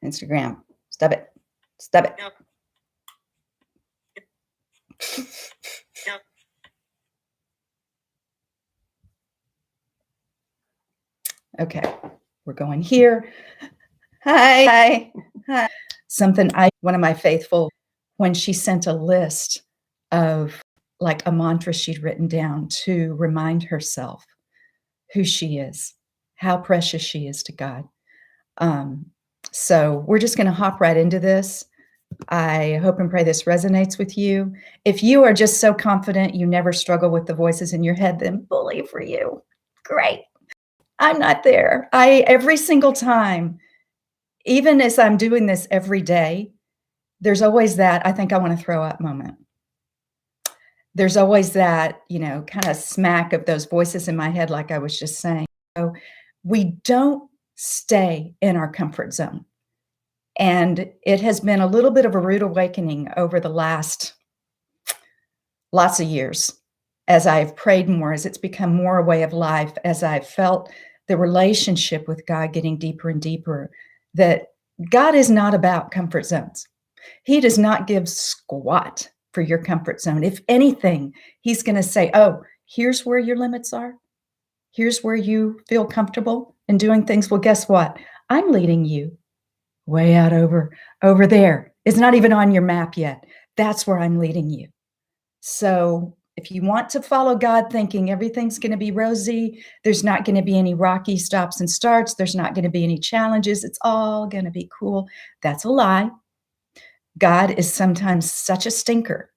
Instagram. Stop it. Stop it. Okay, we're going here. Hi. One of my faithful, when she sent a list of like a mantra she'd written down to remind herself who she is, how precious she is to God. So we're just going to hop right into this. I hope and pray this resonates with you. If you are just so confident you never struggle with the voices in your head, then bully for you. Great. I'm not there. Every single time, even as I'm doing this every day, there's always that I think I want to throw up moment. There's always that, kind of smack of those voices in my head, like I was just saying. So we don't stay in our comfort zone. And it has been a little bit of a rude awakening over the last lots of years as I've prayed more, as it's become more a way of life, as I've felt the relationship with God getting deeper and deeper, that God is not about comfort zones. He does not give squat for your comfort zone. If anything, he's going to say, oh, here's where your limits are. Here's where you feel comfortable in doing things. Well, guess what? I'm leading you way out over there. It's not even on your map yet. That's where I'm leading you. So if you want to follow God thinking everything's going to be rosy, there's not going to be any rocky stops and starts, there's not going to be any challenges, it's all going to be cool, that's a lie. God is sometimes such a stinker,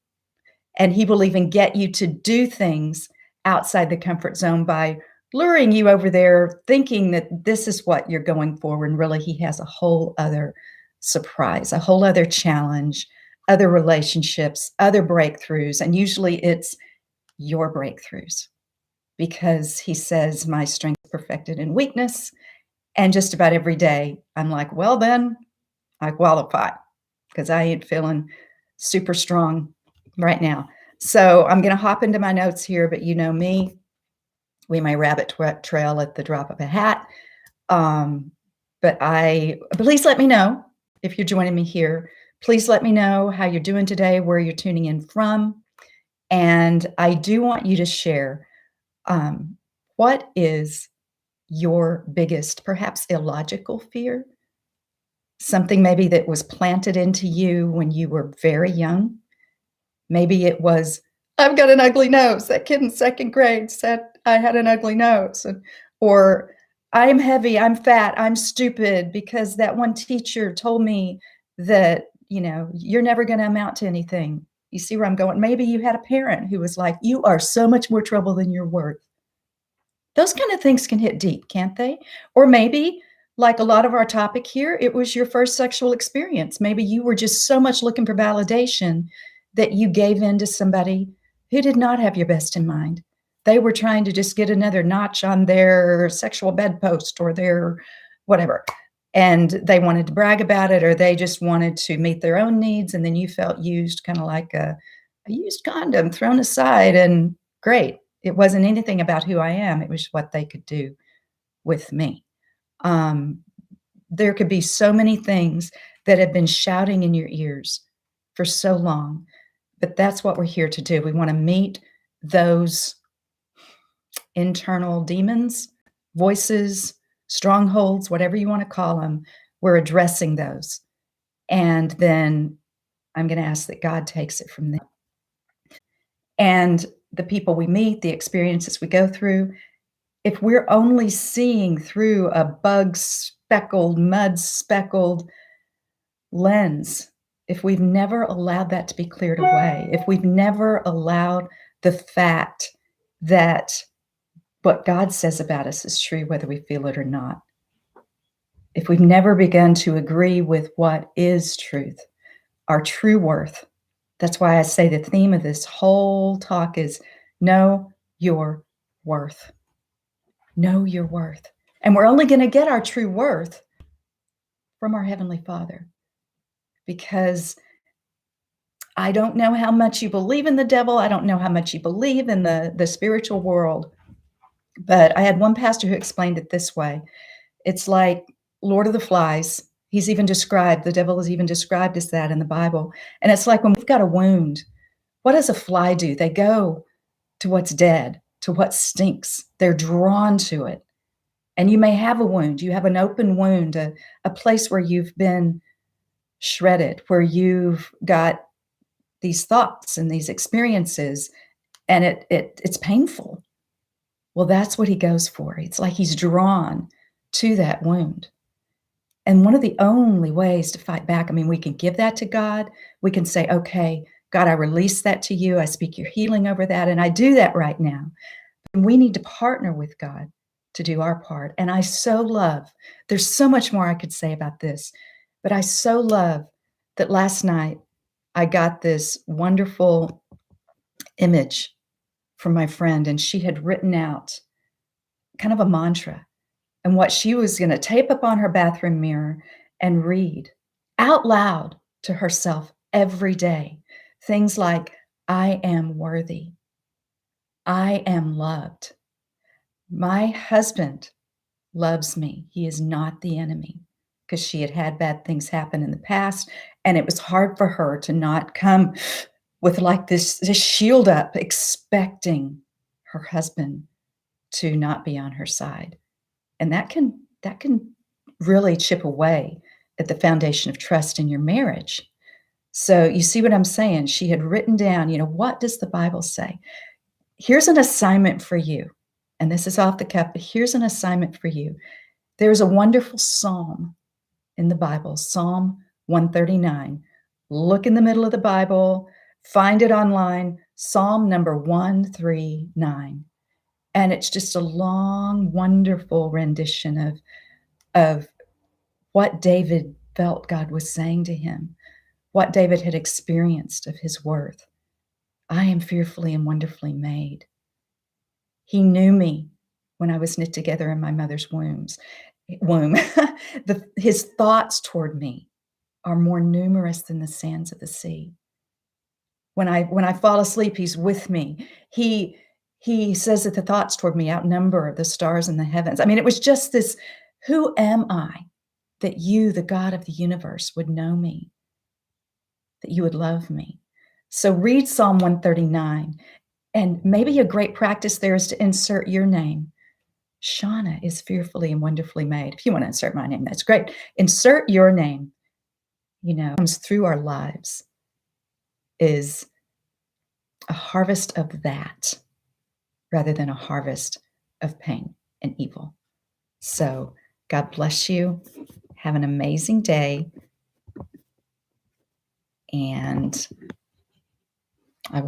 and he will even get you to do things outside the comfort zone by luring you over there, thinking that this is what you're going for, and really he has a whole other surprise, a whole other challenge, other relationships, other breakthroughs. And usually it's your breakthroughs, because he says, my strength is perfected in weakness. And just about every day I'm like, well, then I qualify, because I ain't feeling super strong right now. So I'm going to hop into my notes here, but you know me, we may rabbit trail at the drop of a hat. But please let me know if you're joining me here. Please let me know how you're doing today, where you're tuning in from. And I do want you to share what is your biggest, perhaps illogical fear? Something maybe that was planted into you when you were very young. Maybe it was, I've got an ugly nose. That kid in second grade said I had an ugly nose. Or I'm heavy, I'm fat, I'm stupid because that one teacher told me that, you're never going to amount to anything. You see where I'm going? Maybe you had a parent who was like, you are so much more trouble than you're worth. Those kind of things can hit deep, can't they? Or maybe, like a lot of our topic here, it was your first sexual experience. Maybe you were just so much looking for validation that you gave in to somebody who did not have your best in mind. They were trying to just get another notch on their sexual bedpost or their whatever. And they wanted to brag about it, or they just wanted to meet their own needs. And then you felt used, kind of like a used condom thrown aside, and great. It wasn't anything about who I am. It was what they could do with me. There could be so many things that have been shouting in your ears for so long, but that's what we're here to do. We want to meet those internal demons, voices, strongholds, whatever you want to call them. We're addressing those. And then I'm going to ask that God takes it from there. And the people we meet, the experiences we go through, if we're only seeing through a bug-speckled, mud-speckled lens, if we've never allowed that to be cleared away, if we've never allowed the fact that what God says about us is true, whether we feel it or not, if we've never begun to agree with what is truth, our true worth, that's why I say the theme of this whole talk is know your worth. Know your worth. And we're only going to get our true worth from our Heavenly Father. Because I don't know how much you believe in the devil. I don't know how much you believe in the spiritual world. But I had one pastor who explained it this way. It's like Lord of the Flies. He's even described, the devil is even described as that in the Bible. And it's like when we've got a wound, what does a fly do? They go to what's dead, to what stinks. They're drawn to it. And you may have a wound. You have an open wound, a place where you've been shredded, where you've got these thoughts and these experiences, and it's painful. Well, that's what he goes for. It's like he's drawn to that wound. And one of the only ways to fight back, I mean, we can give that to God. We can say, okay, God, I release that to you. I speak your healing over that. And I do that right now. And we need to partner with God to do our part. And I so love, there's so much more I could say about this, but I so love that last night I got this wonderful image from my friend, and she had written out kind of a mantra and what she was going to tape up on her bathroom mirror and read out loud to herself every day. Things like, I am worthy. I am loved. My husband loves me. He is not the enemy, because she had had bad things happen in the past. And it was hard for her to not come with like this shield up, expecting her husband to not be on her side. And that can really chip away at the foundation of trust in your marriage. So you see what I'm saying? She had written down, what does the Bible say? Here's an assignment for you. And this is off the cuff, but here's an assignment for you. There's a wonderful psalm in the Bible, Psalm 139. Look in the middle of the Bible, find it online, Psalm number 139. And it's just a long, wonderful rendition of what David felt God was saying to him, what David had experienced of his worth. I am fearfully and wonderfully made. He knew me when I was knit together in my mother's womb. His thoughts toward me are more numerous than the sands of the sea. When I fall asleep, he's with me. He says that the thoughts toward me outnumber the stars in the heavens. I mean, it was just this, who am I that you, the God of the universe, would know me, that you would love me? So read Psalm 139. And maybe a great practice there is to insert your name. Chana is fearfully and wonderfully made. If you want to insert my name, that's great. Insert your name. Comes through our lives is a harvest of that rather than a harvest of pain and evil. So God bless you. Have an amazing day. And